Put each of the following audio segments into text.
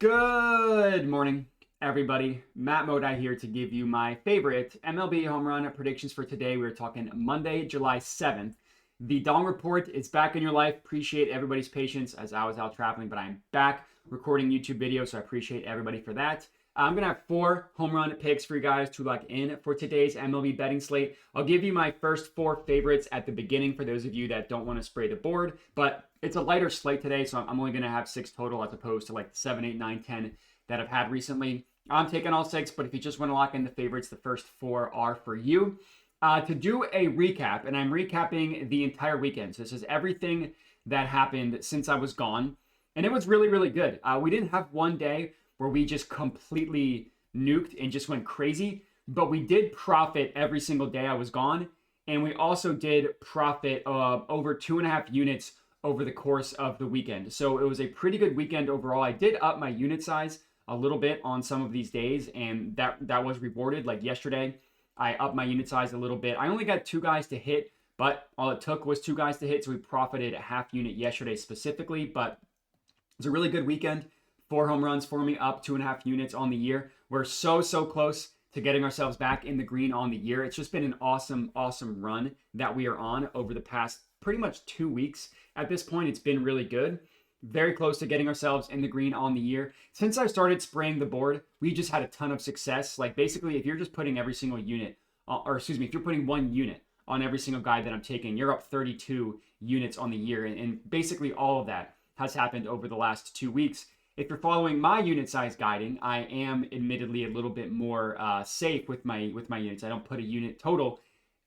Good morning, everybody. Matt Modi here to give you my favorite MLB home run predictions for today. We're talking Monday, July 7th. The Dong Report is back in your life. Appreciate everybody's patience as I was out traveling, but I'm back recording YouTube videos, so I appreciate everybody for that. I'm going to have 4 home run picks for you guys to lock in for today's MLB betting slate. I'll give you my first 4 favorites at the beginning for those of you that don't want to spray the board, but it's a lighter slate today, so I'm only going to have 6 total as opposed to like 7, 8, 9, 10 that I've had recently. I'm taking all 6, but if you just want to lock in the favorites, the first 4 are for you. To do a recap, and I'm recapping the entire weekend. So this is everything that happened since I was gone, and it was really, really good. We didn't have one day where we just completely nuked and just went crazy, but we did profit every single day I was gone, and we also did profit over 2.5 units over the course of the weekend. So it was a pretty good weekend overall. I did up my unit size a little bit on some of these days, and that was rewarded. Like yesterday, I upped my unit size a little bit. I only got 2 guys to hit, but all it took was 2 guys to hit, so we profited a half unit yesterday specifically, but it was a really good weekend. 4 home runs for me, up 2.5 units on the year. We're so close to getting ourselves back in the green on the year. It's just been an awesome run that we are on over the past pretty much 2 weeks. At this point, it's been really good. Very close to getting ourselves in the green on the year. Since I started spraying the board, we just had a ton of success. Like basically, if you're just putting every single unit, if you're putting 1 unit on every single guy that I'm taking, you're up 32 units on the year. And basically all of that has happened over the last 2 weeks. If you're following my unit size guiding, I am admittedly a little bit more safe with my units. I don't put a unit total.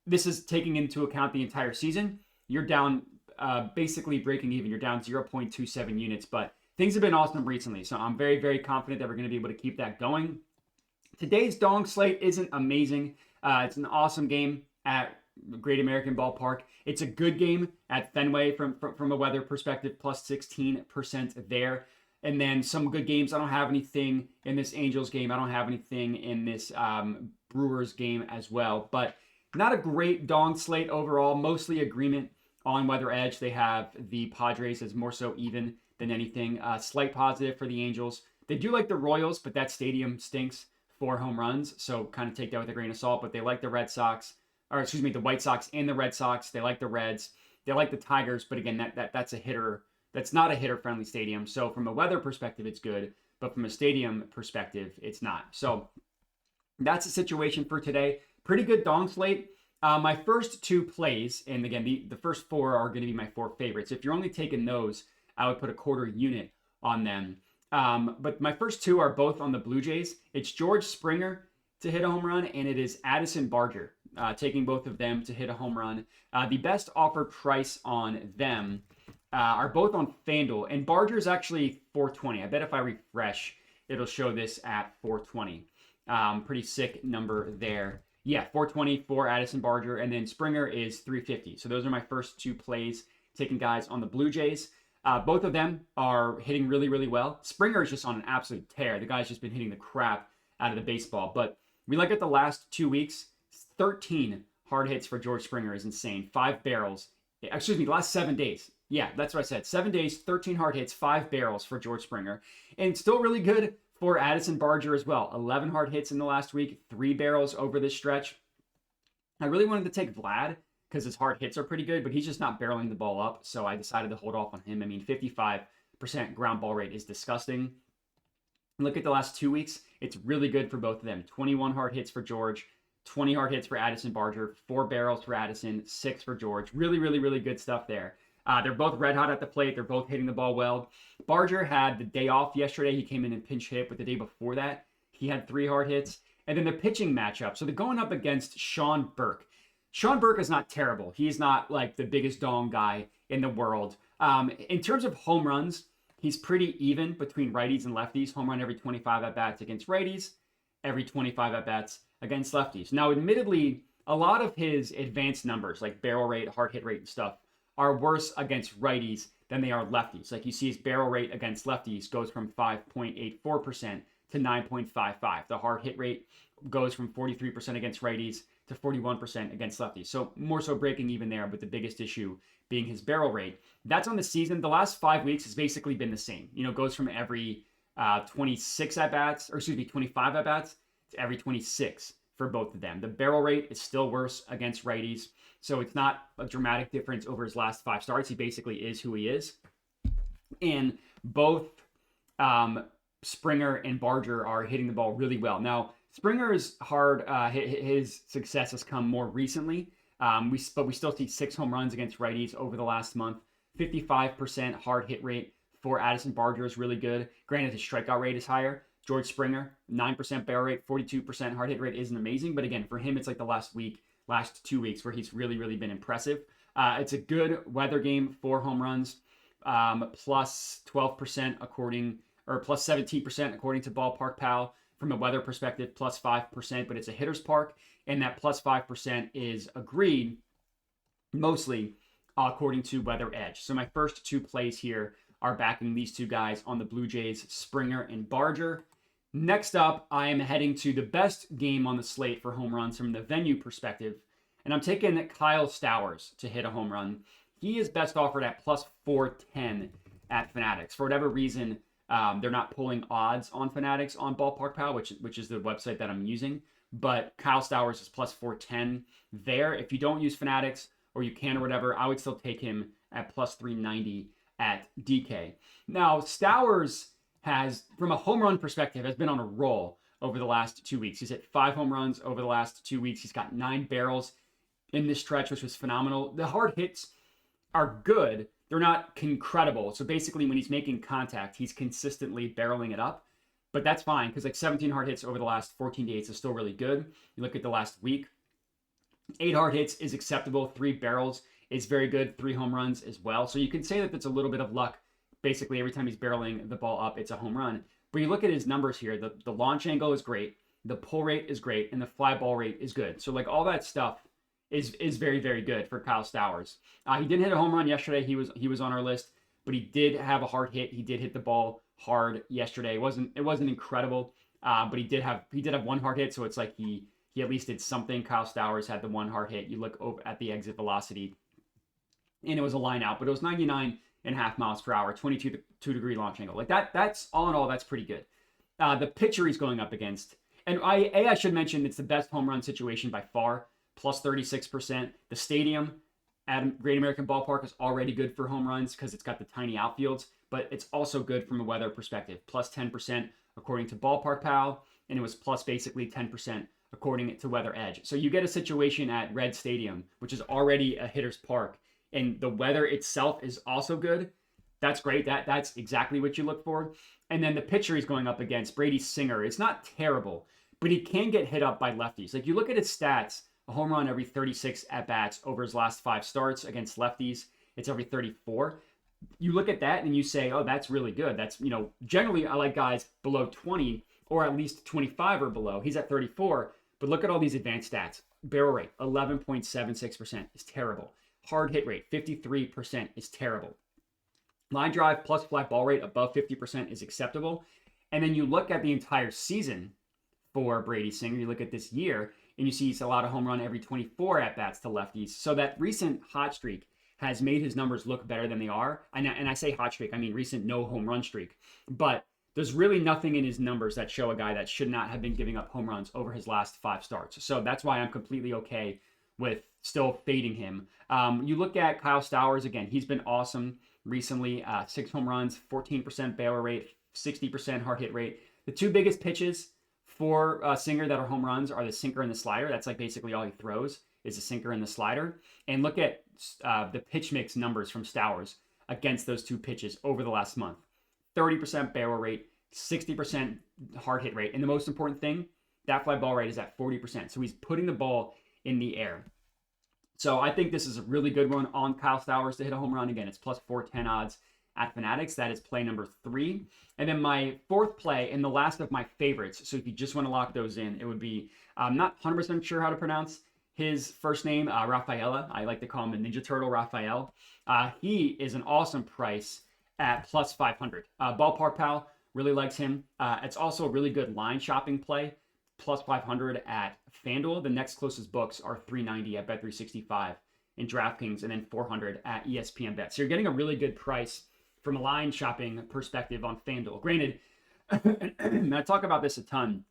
This is taking into account the entire season. You're down basically breaking even. You're down 0.27 units, but things have been awesome recently. So I'm very confident that we're going to be able to keep that going. Today's Dong slate isn't amazing. It's an awesome game at Great American Ballpark. It's a good game at Fenway from a weather perspective, plus 16% there. And then some good games. I don't have anything in this Angels game. I don't have anything in this Brewers game as well. But not a great Dong slate overall. Mostly agreement on weather edge. They have the Padres as more so even than anything. Slight positive for the Angels. They do like the Royals, but that stadium stinks for home runs. So kind of take that with a grain of salt. But they like the White Sox and the Red Sox. They like the Reds. They like the Tigers. But again, that's a hitter. That's not a hitter-friendly stadium. So from a weather perspective, it's good. But from a stadium perspective, it's not. So that's the situation for today. Pretty good Dong slate. My first 2 plays, and again, the first 4 are going to be my 4 favorites. If you're only taking those, I would put a quarter unit on them. But my first 2 are both on the Blue Jays. It's George Springer to hit a home run, and it is Addison Barger taking both of them to hit a home run. The best offer price on them are both on FanDuel, and Barger is actually $420. I bet if I refresh, it'll show this at $420. Pretty sick number there. Yeah, $420 for Addison Barger, and then Springer is $350. So those are my first 2 plays, taking guys on the Blue Jays. Both of them are hitting really well. Springer is just on an absolute tear. The guy's just been hitting the crap out of the baseball. But we look at the last 2 weeks, 13 hard hits for George Springer is insane. 5 barrels. Excuse me, the last 7 days. Yeah, that's what I said. 7 days, 13 hard hits, 5 barrels for George Springer. And still really good for Addison Barger as well. 11 hard hits in the last week, 3 barrels over this stretch. I really wanted to take Vlad because his hard hits are pretty good, but he's just not barreling the ball up. So I decided to hold off on him. I mean, 55% ground ball rate is disgusting. Look at the last 2 weeks. It's really good for both of them. 21 hard hits for George, 20 hard hits for Addison Barger, 4 barrels for Addison, 6 for George. Really good stuff there. They're both red hot at the plate. They're both hitting the ball well. Barger had the day off yesterday. He came in and pinch hit, but the day before that, he had 3 hard hits. And then the pitching matchup. So they're going up against Sean Burke. Sean Burke is not terrible. He's not like the biggest Dong guy in the world. In terms of home runs, he's pretty even between righties and lefties. Home run every 25 at-bats against righties, every 25 at-bats against lefties. Now, admittedly, a lot of his advanced numbers, like barrel rate, hard hit rate, and stuff, are worse against righties than they are lefties. Like you see his barrel rate against lefties goes from 5.84% to 9.55. The hard hit rate goes from 43% against righties to 41% against lefties. So more so breaking even there, but the biggest issue being his barrel rate. That's on the season. The last 5 weeks has basically been the same. You know, goes from every 26 at-bats, or excuse me, 25 at-bats to every 26 for both of them. The barrel rate is still worse against righties, so it's not a dramatic difference over his last 5 starts. He basically is who he is. And both Springer and Barger are hitting the ball really well. Now, Springer's his success has come more recently, but we still see 6 home runs against righties over the last month. 55% hard hit rate for Addison Barger is really good. Granted, his strikeout rate is higher. George Springer, 9% barrel rate, 42% hard hit rate isn't amazing. But again, for him, it's like the last 2 weeks where he's really, really been impressive. It's a good weather game for home runs, plus 12% plus 17% according to Ballpark Pal. From a weather perspective, plus 5%, but it's a hitter's park. And that plus 5% is agreed mostly according to Weather Edge. So my first 2 plays here are backing these 2 guys on the Blue Jays, Springer and Barger. Next up, I am heading to the best game on the slate for home runs from the venue perspective, and I'm taking Kyle Stowers to hit a home run. He is best offered at plus 410 at Fanatics. For whatever reason, they're not pulling odds on Fanatics on Ballpark Pal, which is the website that I'm using. But Kyle Stowers is plus 410 there. If you don't use Fanatics or you can or whatever, I would still take him at plus 390 at DK. Now, Stowers has, from a home run perspective, has been on a roll over the last 2 weeks. He's hit 5 home runs over the last 2 weeks. He's got 9 barrels in this stretch, which was phenomenal. The hard hits are good. They're not incredible. So basically, when he's making contact, he's consistently barreling it up. But that's fine, because like 17 hard hits over the last 14 days is still really good. You look at the last week, 8 hard hits is acceptable. 3 barrels is very good. 3 home runs as well. So you can say that it's a little bit of luck. Basically, every time he's barreling the ball up, it's a home run. But you look at his numbers here. The launch angle is great. The pull rate is great. And the fly ball rate is good. So like all that stuff is very, very good for Kyle Stowers. He didn't hit a home run yesterday. He was on our list, but he did have a hard hit. He did hit the ball hard yesterday. It wasn't incredible, but he did have 1 hard hit. So it's like he at least did something. Kyle Stowers had the 1 hard hit. You look over at the exit velocity, and it was a line out, but it was 99.5 miles per hour, 22-degree launch angle. Like that's all in all, that's pretty good. The pitcher he's going up against, and I should mention it's the best home run situation by far, plus 36%. The stadium at Great American Ballpark is already good for home runs because it's got the tiny outfields, but it's also good from a weather perspective, plus 10% according to Ballpark Pal, and it was plus basically 10% according to Weather Edge. So you get a situation at Red Stadium, which is already a hitter's park, and the weather itself is also good. That's great. That's exactly what you look for. And then the pitcher he's going up against, Brady Singer, it's not terrible, but he can get hit up by lefties. Like you look at his stats, a home run every 36 at-bats over his last 5 starts against lefties. It's every 34. You look at that and you say, oh, that's really good. That's, generally I like guys below 20 or at least 25 or below. He's at 34, but look at all these advanced stats. Barrel rate, 11.76% is terrible. Hard hit rate, 53% is terrible. Line drive plus fly ball rate above 50% is acceptable. And then you look at the entire season for Brady Singer. You look at this year, and you see he's allowed a home run every 24 at-bats to lefties. So that recent hot streak has made his numbers look better than they are. And I say hot streak, I mean recent no home run streak. But there's really nothing in his numbers that show a guy that should not have been giving up home runs over his last 5 starts. So that's why I'm completely okay with still fading him. You look at Kyle Stowers, again, he's been awesome recently. 6 home runs, 14% barrel rate, 60% hard hit rate. The 2 biggest pitches for Singer that are home runs are the sinker and the slider. That's like basically all he throws is the sinker and the slider. And look at the pitch mix numbers from Stowers against those 2 pitches over the last month. 30% barrel rate, 60% hard hit rate. And the most important thing, that fly ball rate is at 40%. So he's putting the ball in the air. So I think this is a really good one on Kyle Stowers to hit a home run. Again, it's plus 410 odds at Fanatics. That is play number 3. And then my 4th play, and the last of my favorites, so if you just want to lock those in, it would be, I'm not 100% sure how to pronounce his first name, Raphaela. I like to call him a Ninja Turtle, Raphael. He is an awesome price at plus 500. Ballpark Pal really likes him. It's also a really good line shopping play, plus 500 at FanDuel. The next closest books are 390 at Bet365 in DraftKings, and then 400 at ESPN Bet. So you're getting a really good price from a line shopping perspective on FanDuel. Granted, And I talk about this a ton.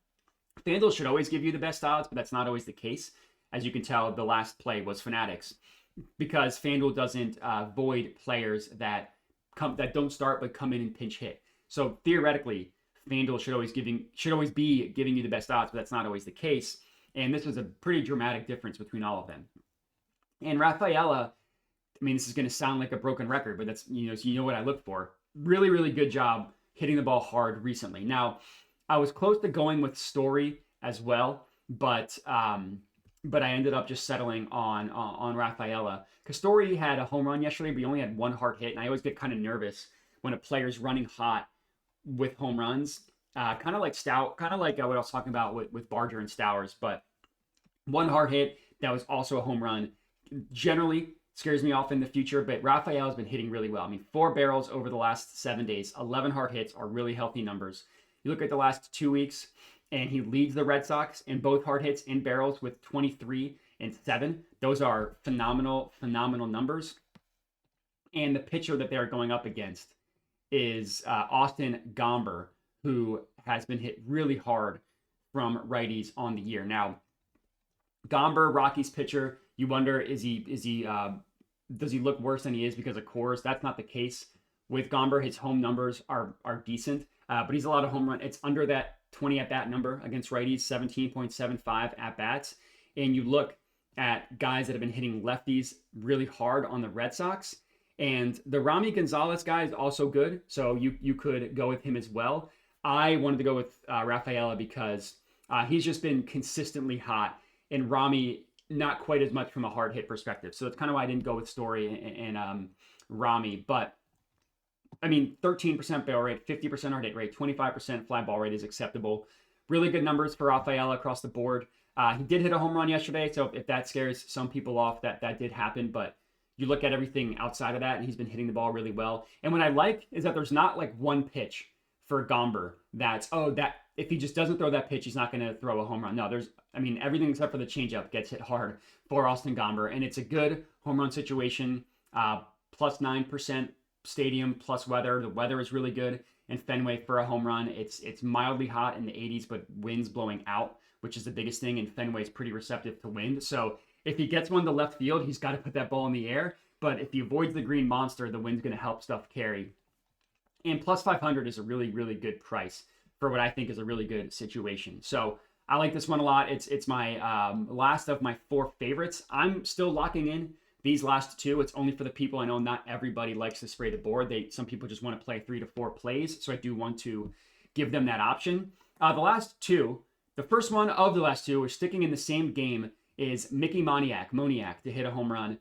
FanDuel should always give you the best odds, but that's not always the case. As you can tell, the last play was Fanatics because FanDuel doesn't void players that don't start but come in and pinch hit. So theoretically, FanDuel should always be giving you the best odds, but that's not always the case. And this was a pretty dramatic difference between all of them. And Raphaela, I mean, this is going to sound like a broken record, but that's, so you know what I look for. Really, really good job hitting the ball hard recently. Now, I was close to going with Story as well, but I ended up just settling on Raphaela. Because Story had a home run yesterday, but he only had one hard hit, and I always get kind of nervous when a player's running hot with home runs. Kind of like Stout, kind of like what I was talking about with Barger and Stowers, but one hard hit that was also a home run generally scares me off in the future, but Raphael has been hitting really well. I mean, 4 barrels over the last 7 days, 11 hard hits are really healthy numbers. You look at the last 2 weeks, and he leads the Red Sox in both hard hits and barrels with 23 and 7. Those are phenomenal, phenomenal numbers. And the pitcher that they're going up against is Austin Gomber, who has been hit really hard from righties on the year. Now, Gomber, Rockies pitcher, you wonder, does he look worse than he is because of Coors? That's not the case. With Gomber, his home numbers are decent, but he's a lot of home run. It's under that 20 at-bat number against righties, 17.75 at-bats. And you look at guys that have been hitting lefties really hard on the Red Sox. And the Rami Gonzalez guy is also good, so you could go with him as well. I wanted to go with Raphaela because he's just been consistently hot, and Rami not quite as much from a hard hit perspective. So that's kind of why I didn't go with Story and Rami. But I mean, 13% barrel rate, 50% hard hit rate, 25% fly ball rate is acceptable. Really good numbers for Raphaela across the board. He did hit a home run yesterday, so if that scares some people off, that did happen. But you look at everything outside of that, and he's been hitting the ball really well. And what I like is that there's not like one pitch for Gomber that if he just doesn't throw that pitch, he's not going to throw a home run. No, everything except for the changeup gets hit hard for Austin Gomber, and it's a good home run situation. Plus 9% stadium, plus weather. The weather is really good in Fenway for a home run. It's mildly hot in the 80s, but wind's blowing out, which is the biggest thing, and Fenway's pretty receptive to wind. So if he gets one to left field, he's got to put that ball in the air. But if he avoids the green monster, the wind's going to help stuff carry. And plus 500 is a really, really good price for what I think is a really good situation. So I like this one a lot. It's my last of my 4 favorites. I'm still locking in these last 2. It's only for the people. I know not everybody likes to spray the board. Some people just want to play 3 to 4 plays. So I do want to give them that option. The first one of the last 2, we're sticking in the same game, is Mickey Moniak to hit a home run.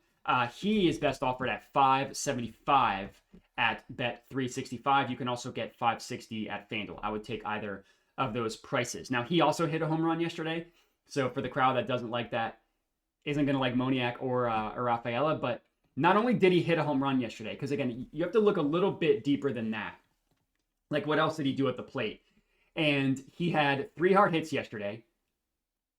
He is best offered at $5.75 at Bet365. You can also get $5.60 at FanDuel. I would take either of those prices. Now, he also hit a home run yesterday. So for the crowd that doesn't like that, isn't going to like Moniak or Raphaela, but not only did he hit a home run yesterday, because again, you have to look a little bit deeper than that. Like, what else did he do at the plate? And he had 3 hard hits yesterday.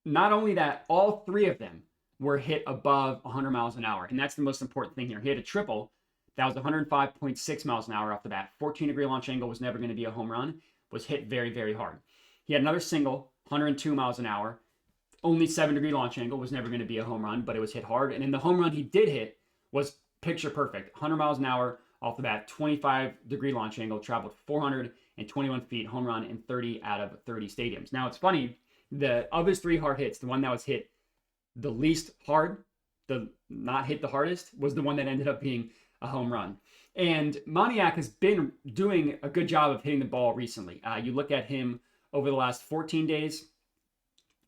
Not only that, all 3 of them were hit above 100 miles an hour. And that's the most important thing here. He had a triple. That was 105.6 miles an hour off the bat. 14-degree launch angle was never going to be a home run. Was hit very, very hard. He had another single, 102 miles an hour. Only 7-degree launch angle, was never going to be a home run, but it was hit hard. And then the home run he did hit was picture perfect. 100 miles an hour off the bat, 25-degree launch angle, traveled 421 feet, home run in 30 out of 30 stadiums. Now, it's funny, of his 3 hard hits, the one that was hit the least hard, the not hit the hardest, was the one that ended up being a home run. And Moniak has been doing a good job of hitting the ball recently. You look at him over the last 14 days,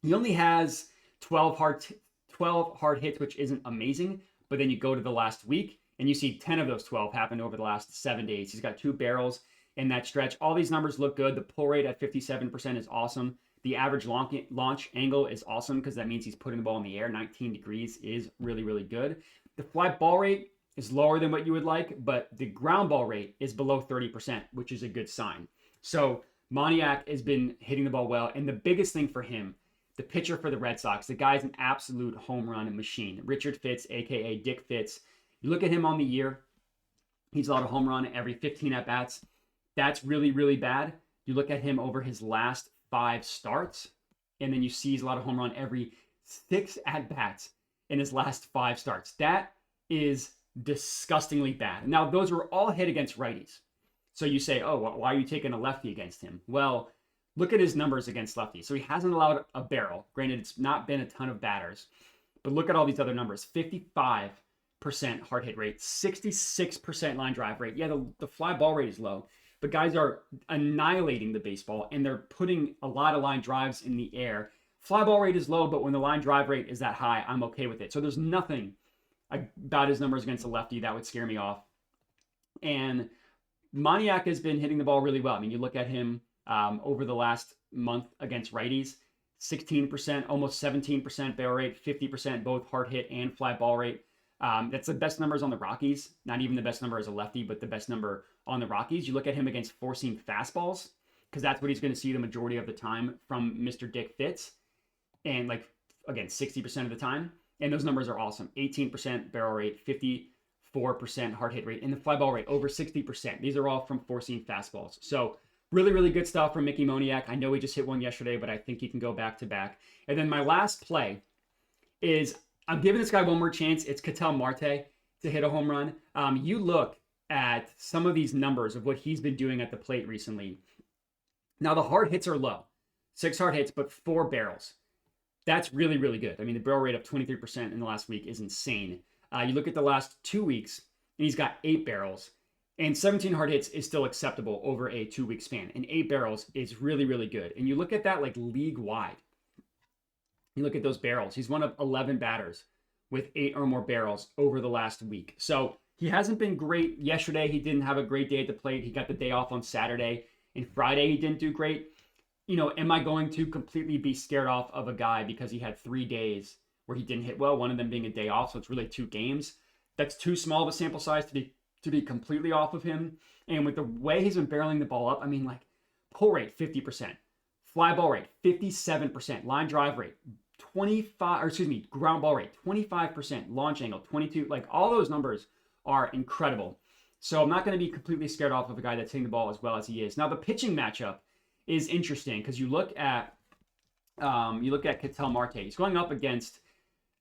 he only has 12 hard hits, which isn't amazing. But then you go to the last week, and you see 10 of those 12 happened over the last 7 days. He's got 2 barrels in that stretch. All these numbers look good. The pull rate at 57% is awesome. The average launch angle is awesome because that means he's putting the ball in the air. 19 degrees is really, really good. The fly ball rate is lower than what you would like, but the ground ball rate is below 30%, which is a good sign. So Moniak has been hitting the ball well. And the biggest thing for him, the pitcher for the Red Sox, the guy's an absolute home run machine. Richard Fitz, a.k.a. Dick Fitz. You look at him on the year, he's allowed a home run every 15 at-bats. That's really, really bad. You look at him over his last 5 starts, and then you see he's a lot of home run every 6 at-bats in his last 5 starts. That is disgustingly bad. Now, those were all hit against righties. So you say, oh, why are you taking a lefty against him? Well, look at his numbers against lefties. So he hasn't allowed a barrel. Granted, it's not been a ton of batters. But look at all these other numbers. 55% hard hit rate, 66% line drive rate. Yeah, the fly ball rate is low, but guys are annihilating the baseball, and they're putting a lot of line drives in the air. Fly ball rate is low, but when the line drive rate is that high, I'm okay with it. So there's nothing about his numbers against a lefty that would scare me off. And Moniak has been hitting the ball really well. I mean, you look at him over the last month against righties, 16%, almost 17% barrel rate, 50% both hard hit and fly ball rate. That's the best numbers on the Rockies. Not even the best number as a lefty, but the best number on the Rockies. You look at him against four-seam fastballs, because that's what he's going to see the majority of the time from Mr. Dick Fitz. And like, again, 60% of the time. And those numbers are awesome. 18% barrel rate, 54% hard hit rate, and the fly ball rate over 60%. These are all from four-seam fastballs. So really, really good stuff from Mickey Moniak. I know he just hit one yesterday, but I think he can go back-to-back. And then my last play is, I'm giving this guy one more chance. It's Ketel Marte to hit a home run. You look at some of these numbers of what he's been doing at the plate recently. Now, the hard hits are low. 6 hard hits, but 4 barrels. That's really, really good. I mean, the barrel rate of 23% in the last week is insane. You look at the last 2 weeks, and he's got 8 barrels. And 17 hard hits is still acceptable over a 2-week span. And 8 barrels is really, really good. And you look at that like league-wide. You look at those barrels. He's one of 11 batters with 8 or more barrels over the last week. So he hasn't been great. Yesterday, he didn't have a great day at the plate. He got the day off on Saturday. And Friday, he didn't do great. You know, am I going to completely be scared off of a guy because he had 3 days where he didn't hit well, one of them being a day off, so it's really 2 games? That's too small of a sample size to be completely off of him. And with the way he's been barreling the ball up, I mean, like, pull rate, 50%. Fly ball rate, 57%. Line drive rate, 25, or excuse me, ground ball rate, 25%. Launch angle, 22. Like, all those numbers are incredible. So I'm not going to be completely scared off of a guy that's hitting the ball as well as he is. Now, the pitching matchup is interesting because you look at Ketel Marte. He's going up against,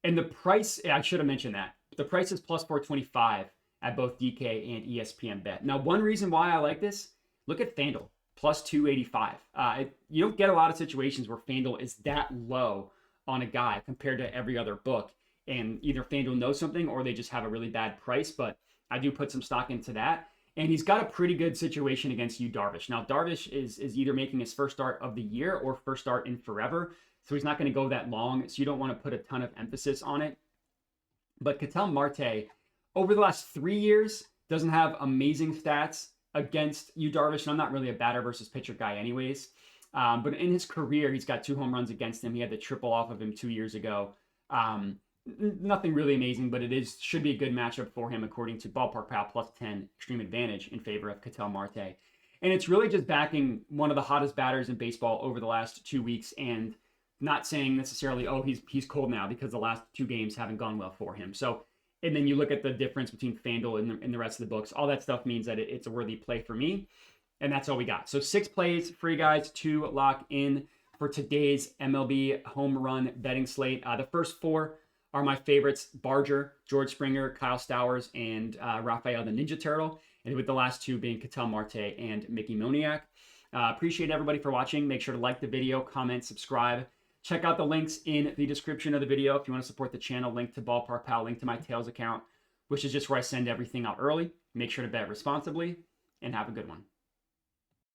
and the price, I should have mentioned that. The price is plus 425 at both DK and ESPN Bet. Now, one reason why I like this, look at FanDuel, plus 285. You don't get a lot of situations where FanDuel is that low on a guy compared to every other book. And either FanDuel knows something or they just have a really bad price, but I do put some stock into that. And he's got a pretty good situation against Yu Darvish. Now, Darvish is either making his first start of the year or first start in forever. So he's not going to go that long. So you don't want to put a ton of emphasis on it. But Ketel Marte, over the last 3 years, doesn't have amazing stats against Yu Darvish. And I'm not really a batter versus pitcher guy anyways. But in his career, he's got 2 home runs against him. He had the triple off of him 2 years ago. Nothing really amazing, but should be a good matchup for him according to Ballpark Pal plus 10 extreme advantage in favor of Ketel Marte. And it's really just backing one of the hottest batters in baseball over the last 2 weeks and not saying necessarily, oh, he's cold now because the last 2 games haven't gone well for him. So, and then you look at the difference between FanDuel and the rest of the books. All that stuff means that it's a worthy play for me. And that's all we got. So 6 plays for you guys to lock in for today's MLB home run betting slate. The first 4 are my favorites: Barger, George Springer, Kyle Stowers, and Raphaela the Ninja Turtle. And with the last 2 being Ketel Marte and Mickey Moniak. Appreciate everybody for watching. Make sure to like the video, comment, subscribe. Check out the links in the description of the video if you want to support the channel. Link to Ballpark Pal, link to my Tails account, which is just where I send everything out early. Make sure to bet responsibly, and have a good one.